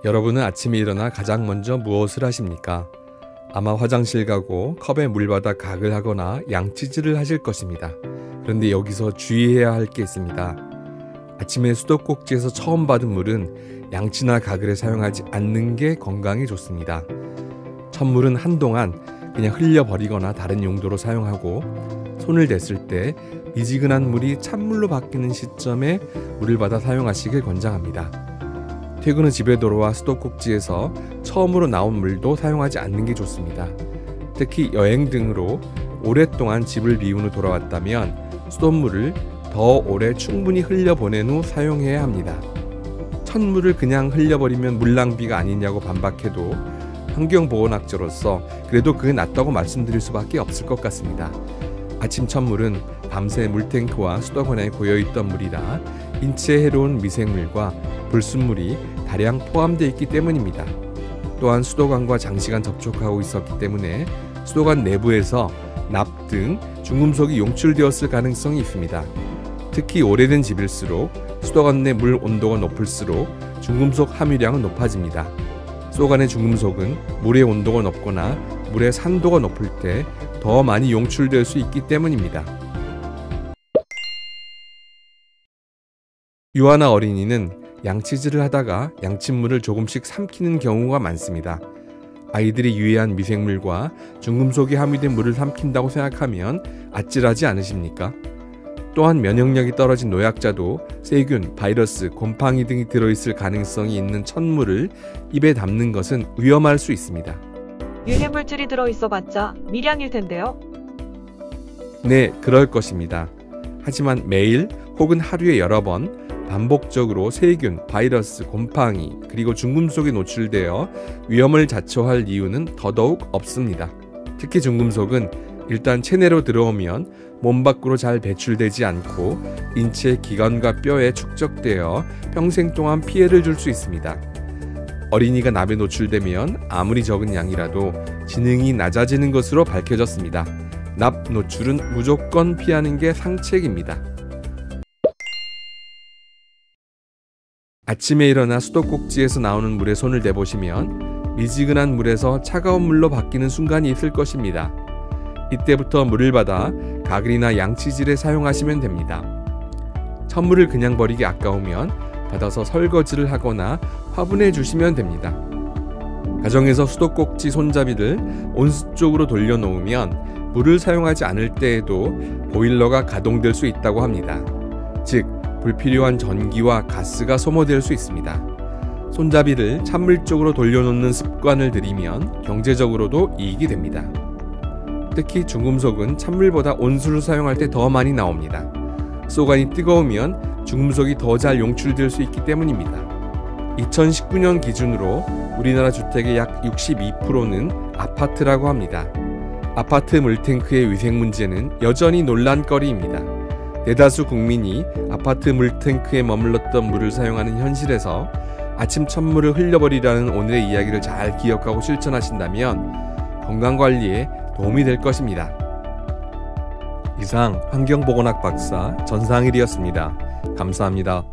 여러분은 아침에 일어나 가장 먼저 무엇을 하십니까? 아마 화장실 가고 컵에 물 받아 각을 하거나 양치질을 하실 것입니다. 그런데 여기서 주의해야 할 게 있습니다. 아침에 수도꼭지에서 처음 받은 물은 양치나 가글에 사용하지 않는 게 건강에 좋습니다. 첫물은 한동안 그냥 흘려버리거나 다른 용도로 사용하고, 손을 댔을 때 미지근한 물이 찬물로 바뀌는 시점에 물을 받아 사용하시길 권장합니다. 퇴근 후 집에 돌아와 수도꼭지에서 처음으로 나온 물도 사용하지 않는 게 좋습니다. 특히 여행 등으로 오랫동안 집을 비운 후 돌아왔다면 수돗물을 더 오래 충분히 흘려보낸 후 사용해야 합니다. 첫물을 그냥 흘려버리면 물 낭비가 아니냐고 반박해도 환경보건학자로서 그래도 그게 낫다고 말씀드릴 수밖에 없을 것 같습니다. 아침 첫물은 밤새 물탱크와 수도관에 고여있던 물이라 인체에 해로운 미생물과 불순물이 다량 포함되어 있기 때문입니다. 또한 수도관과 장시간 접촉하고 있었기 때문에 수도관 내부에서 납 등 중금속이 용출되었을 가능성이 있습니다. 특히 오래된 집일수록 수도관 내 물 온도가 높을수록 중금속 함유량은 높아집니다. 수도관의 중금속은 물의 온도가 높거나 물의 산도가 높을 때 더 많이 용출될 수 있기 때문입니다. 유아나 어린이는 양치질을 하다가 양침물을 조금씩 삼키는 경우가 많습니다. 아이들이 유해한 미생물과 중금속이 함유된 물을 삼킨다고 생각하면 아찔하지 않으십니까? 또한 면역력이 떨어진 노약자도 세균, 바이러스, 곰팡이 등이 들어있을 가능성이 있는 첫물을 입에 담는 것은 위험할 수 있습니다. 유해물질이 들어있어봤자 미량일 텐데요. 네, 그럴 것입니다. 하지만 매일 혹은 하루에 여러 번 반복적으로 세균, 바이러스, 곰팡이, 그리고 중금속에 노출되어 위험을 자초할 이유는 더더욱 없습니다. 특히 중금속은 일단 체내로 들어오면 몸 밖으로 잘 배출되지 않고 인체 기관과 뼈에 축적되어 평생 동안 피해를 줄 수 있습니다. 어린이가 납에 노출되면 아무리 적은 양이라도 지능이 낮아지는 것으로 밝혀졌습니다. 납 노출은 무조건 피하는 게 상책입니다. 아침에 일어나 수도꼭지에서 나오는 물에 손을 대보시면 미지근한 물에서 차가운 물로 바뀌는 순간이 있을 것입니다. 이때부터 물을 받아 가글이나 양치질에 사용하시면 됩니다. 첫물을 그냥 버리기 아까우면 받아서 설거지를 하거나 화분해 주시면 됩니다. 가정에서 수도꼭지 손잡이를 온수 쪽으로 돌려놓으면 물을 사용하지 않을 때에도 보일러가 가동될 수 있다고 합니다. 즉, 불필요한 전기와 가스가 소모될 수 있습니다. 손잡이를 찬물 쪽으로 돌려놓는 습관을 들이면 경제적으로도 이익이 됩니다. 특히 중금속은 찬물보다 온수를 사용할 때 더 많이 나옵니다. 수도관이 뜨거우면 중금속이 더 잘 용출될 수 있기 때문입니다. 2019년 기준으로 우리나라 주택의 약 62%는 아파트라고 합니다. 아파트 물탱크의 위생 문제는 여전히 논란거리입니다. 대다수 국민이 아파트 물탱크에 머물렀던 물을 사용하는 현실에서 아침 첫물을 흘려버리라는 오늘의 이야기를 잘 기억하고 실천하신다면 건강관리에 도움이 될 것입니다. 이상 환경보건학 박사 전상일이었습니다. 감사합니다.